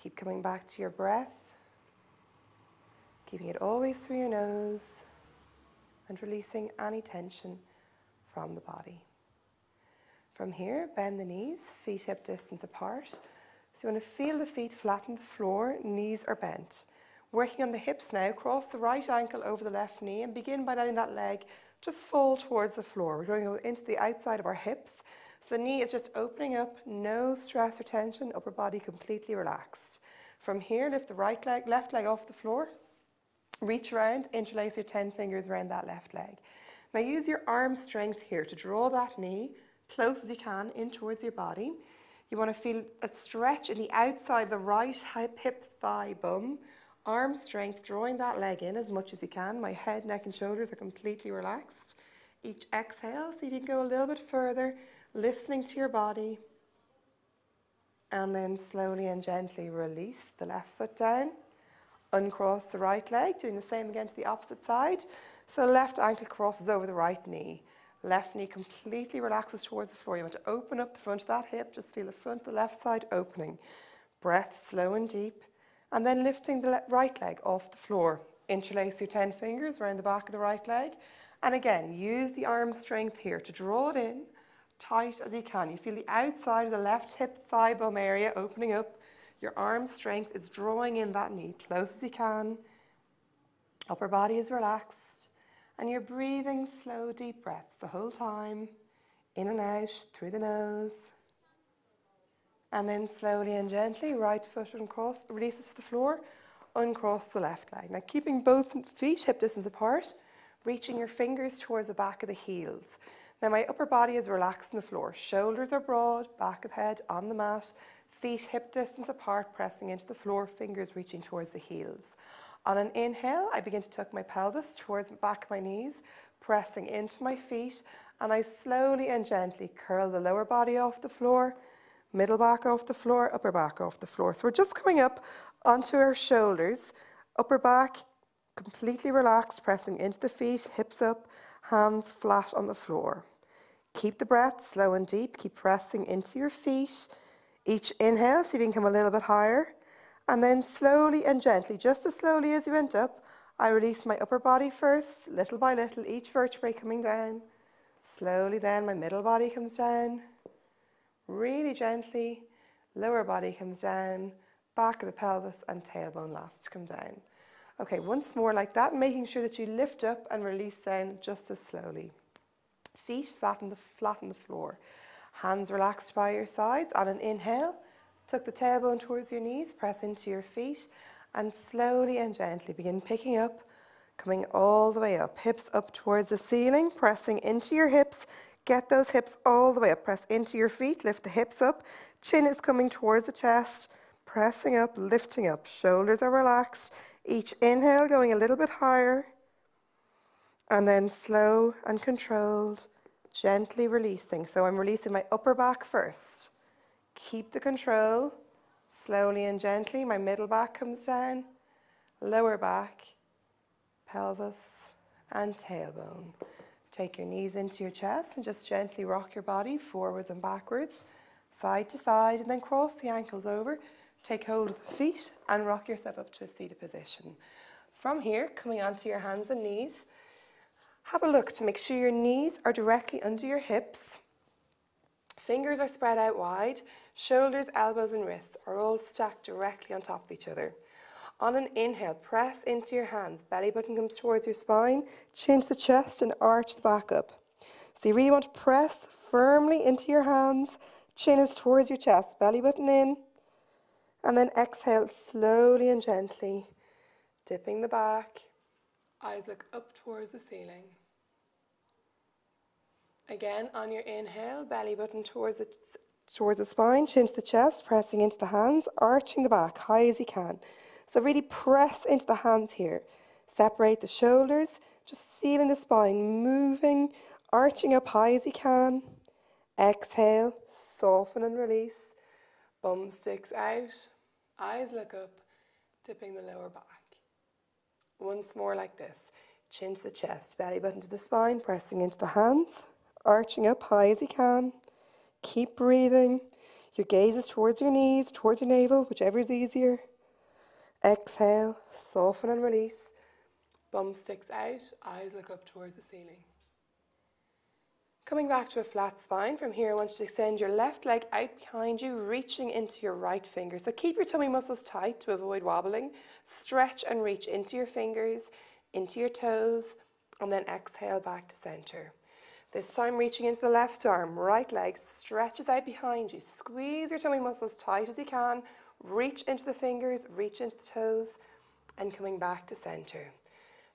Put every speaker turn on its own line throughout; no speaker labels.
Keep coming back to your breath, keeping it always through your nose and releasing any tension from the body. From here, bend the knees, feet hip distance apart. So you want to feel the feet flatten the floor, knees are bent. Working on the hips now, cross the right ankle over the left knee and begin by letting that leg just fall towards the floor. We're going to go into the outside of our hips. So the knee is just opening up, no stress or tension, upper body completely relaxed. From here, lift the right leg, left leg off the floor. Reach around, interlace your 10 fingers around that left leg. Now use your arm strength here to draw that knee close as you can in towards your body. You want to feel a stretch in the outside of the right hip, thigh, bum. Arm strength, drawing that leg in as much as you can. My head, neck and shoulders are completely relaxed. Each exhale, so you can go a little bit further, listening to your body. And then slowly and gently release the left foot down. Uncross the right leg, doing the same again to the opposite side. So left ankle crosses over the right knee. Left knee completely relaxes towards the floor. You want to open up the front of that hip. Just feel the front of the left side opening. Breath slow and deep. And then lifting the right leg off the floor. Interlace your 10 fingers around the back of the right leg. And again, use the arm strength here to draw it in tight as you can. You feel the outside of the left hip, thigh, bum area opening up. Your arm strength is drawing in that knee close as you can. Upper body is relaxed. And you're breathing slow, deep breaths the whole time. In and out, through the nose. And then slowly and gently, right foot uncross, releases to the floor, uncross the left leg. Now keeping both feet hip distance apart, reaching your fingers towards the back of the heels. Now my upper body is relaxed on the floor. Shoulders are broad, back of head on the mat, feet hip distance apart, pressing into the floor, fingers reaching towards the heels. On an inhale, I begin to tuck my pelvis towards the back of my knees, pressing into my feet, and I slowly and gently curl the lower body off the floor, middle back off the floor, upper back off the floor. So we're just coming up onto our shoulders, upper back completely relaxed, pressing into the feet, hips up, hands flat on the floor. Keep the breath slow and deep, keep pressing into your feet. Each inhale, so you can come a little bit higher. And then slowly and gently, just as slowly as you went up, I release my upper body first, little by little, each vertebrae coming down. Slowly then, my middle body comes down. Really gently, lower body comes down, back of the pelvis and tailbone last to come down. Okay, once more like that, making sure that you lift up and release down just as slowly. Feet flatten the floor. Hands relaxed by your sides. On an inhale, tuck the tailbone towards your knees, press into your feet, and slowly and gently begin picking up, coming all the way up. Hips up towards the ceiling, pressing into your hips. Get those hips all the way up. Press into your feet, lift the hips up. Chin is coming towards the chest, pressing up, lifting up. Shoulders are relaxed. Each inhale going a little bit higher. And then slow and controlled, gently releasing. So I'm releasing my upper back first. Keep the control, slowly and gently. My middle back comes down, lower back, pelvis and tailbone. Take your knees into your chest and just gently rock your body forwards and backwards, side to side, and then cross the ankles over. Take hold of the feet and rock yourself up to a seated position. From here, coming onto your hands and knees, have a look to make sure your knees are directly under your hips. Fingers are spread out wide. Shoulders, elbows and wrists are all stacked directly on top of each other. On an inhale, press into your hands. Belly button comes towards your spine. Chin to the chest and arch the back up. So you really want to press firmly into your hands. Chin is towards your chest. Belly button in. And then exhale slowly and gently. Dipping the back. Eyes look up towards the ceiling. Again, on your inhale, belly button towards the spine, chin to the chest, pressing into the hands, arching the back high as you can. So really press into the hands here. Separate the shoulders, just feeling the spine moving, arching up high as you can. Exhale, soften and release. Bum sticks out, eyes look up, dipping the lower back. Once more like this. Chin to the chest, belly button to the spine, pressing into the hands, arching up high as you can. Keep breathing. Your gaze is towards your knees, towards your navel, whichever is easier. Exhale, soften and release. Bum sticks out, eyes look up towards the ceiling. Coming back to a flat spine, from here I want you to extend your left leg out behind you, reaching into your right finger. So keep your tummy muscles tight to avoid wobbling. Stretch and reach into your fingers, into your toes, and then exhale back to center. This time reaching into the left arm, right leg stretches out behind you. Squeeze your tummy muscles tight as you can. Reach into the fingers, reach into the toes, and coming back to center.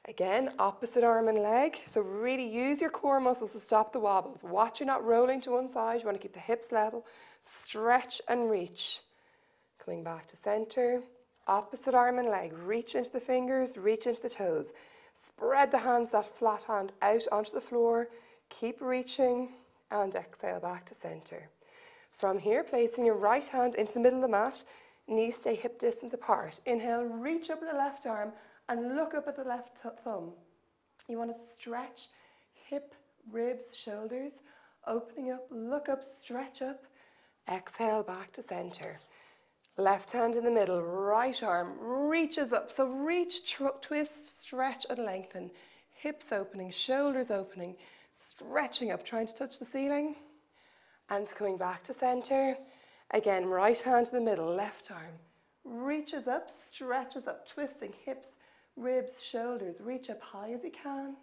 Again, opposite arm and leg. So really use your core muscles to stop the wobbles. Watch you're not rolling to one side. You want to keep the hips level. Stretch and reach. Coming back to center. Opposite arm and leg. Reach into the fingers, reach into the toes. Spread the hands, that flat hand, out onto the floor. Keep reaching and exhale back to center. From here, placing your right hand into the middle of the mat. Knees stay hip distance apart. Inhale, reach up with the left arm and look up at the left thumb. You want to stretch hip, ribs, shoulders, opening up, look up, stretch up. Exhale back to center. Left hand in the middle, right arm reaches up. So reach, twist, stretch and lengthen. Hips opening, shoulders opening, stretching up, trying to touch the ceiling. And coming back to center. Again, right hand in the middle, left arm reaches up, stretches up, twisting hips, ribs, shoulders, reach up high as you can.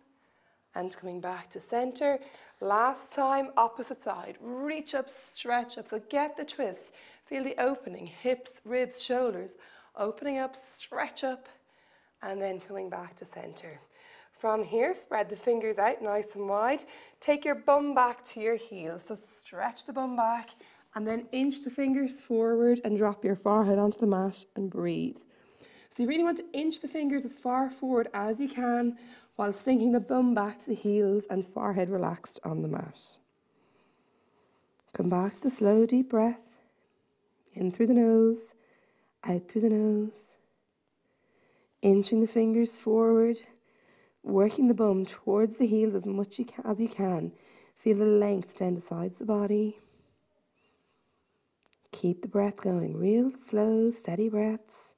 And coming back to center. Last time, opposite side. Reach up, stretch up. So get the twist. Feel the opening. Hips, ribs, shoulders. Opening up, stretch up. And then coming back to center. From here, spread the fingers out nice and wide. Take your bum back to your heels. So stretch the bum back. And then inch the fingers forward and drop your forehead onto the mat and breathe. So you really want to inch the fingers as far forward as you can while sinking the bum back to the heels and forehead relaxed on the mat. Come back to the slow, deep breath. In through the nose, out through the nose. Inching the fingers forward, working the bum towards the heels as much as you can. Feel the length down the sides of the body. Keep the breath going, real slow, steady breaths.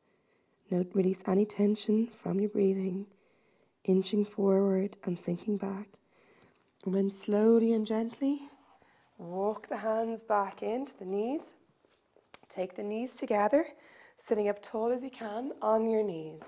Note release any tension from your breathing, inching forward and sinking back. And then slowly and gently, walk the hands back into the knees. Take the knees together, sitting up tall as you can on your knees.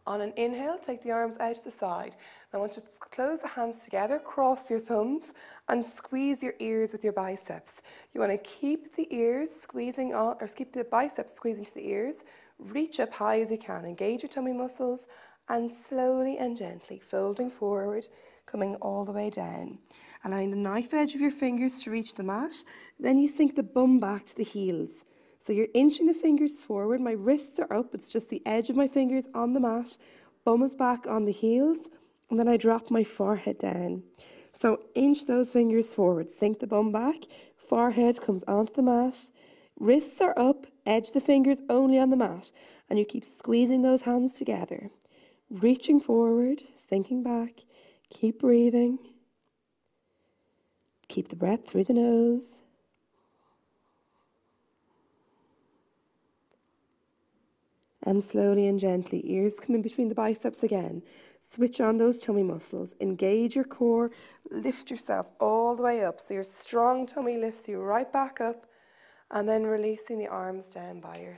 On an inhale, take the arms out to the side. I want you to close the hands together, cross your thumbs, and squeeze your ears with your biceps. You want to keep the ears squeezing on, or keep the biceps squeezing to the ears. Reach up high as you can. Engage your tummy muscles, and slowly and gently folding forward, coming all the way down. Allowing the knife edge of your fingers to reach the mat. Then you sink the bum back to the heels. So you're inching the fingers forward. My wrists are up. It's just the edge of my fingers on the mat. Bum is back on the heels. And then I drop my forehead down. So inch those fingers forward. Sink the bum back. Forehead comes onto the mat. Wrists are up. Edge the fingers only on the mat. And you keep squeezing those hands together. Reaching forward. Sinking back. Keep breathing. Keep the breath through the nose. And slowly and gently, ears come in between the biceps again. Switch on those tummy muscles. Engage your core. Lift yourself all the way up. So your strong tummy lifts you right back up. And then releasing the arms down by your